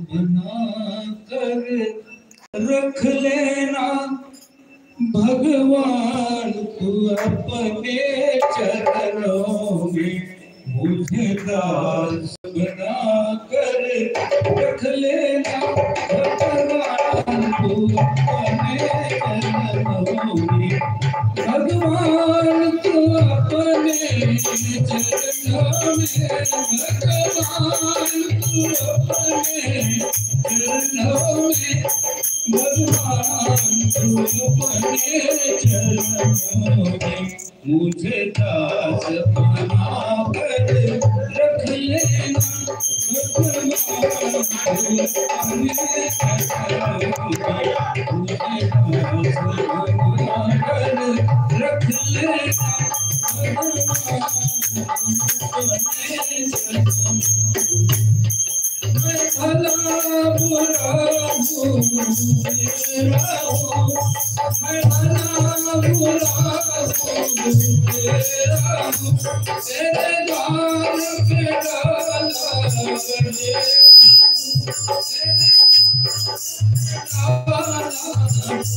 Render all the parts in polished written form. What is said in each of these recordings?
बना कर रख लेना भगवान तू अपने चरणों में, मुझे दास बना कर रख लेना भगवान तू अपने चरणों में, भगवान तू अपने चरणों में, भगवान तू अपने चरणों में, भगवान तू अपने चरणों में, मुझे दास बना कर रख लेना भगवान तू अपने चरणों में, मुझे दास बना कर रख लेना भगवान अपने चरणों में। मैं भला बुरा हूँ तेरा हूँ, मैं भला बुरा हूँ तेरा हूँ, तेरे द्वार पे डाला गए,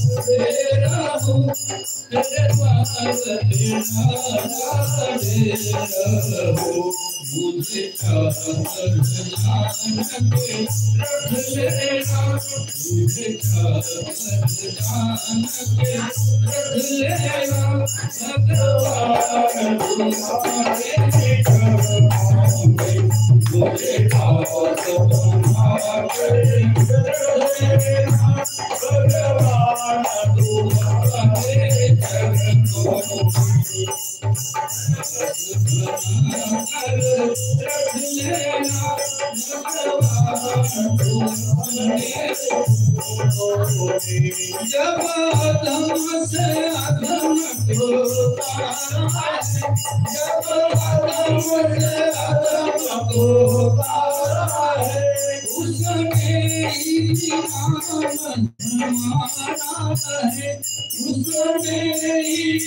तेरा हूँ तेरे द्वार पे डाला गए, मुझे ध्यान के रख लेना, मुझे ध्यान के रख लेना भगवान तुम्हारे चरणों में, मुझे दास बना कर रख लेना भगवान तुम्हारे चरणों में, जब अधम से अधम को पारा है, जब अधम से अधम को पारा है, उसने इनाम हमारा है, उसने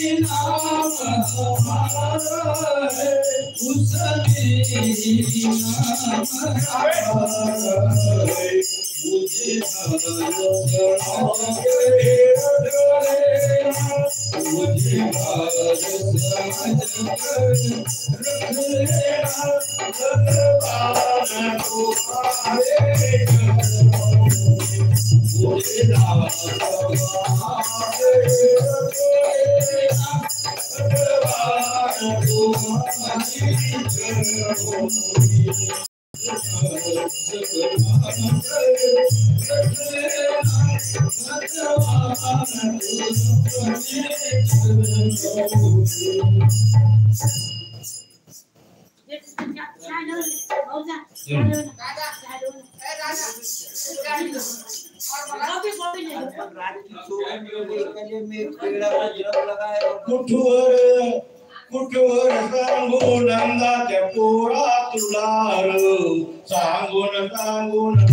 इनाम हमारा है, उसने इनाम हमारा है, मुझे मुझे कुठवर सांगून अंगाच्या पोरा तुलार सांगून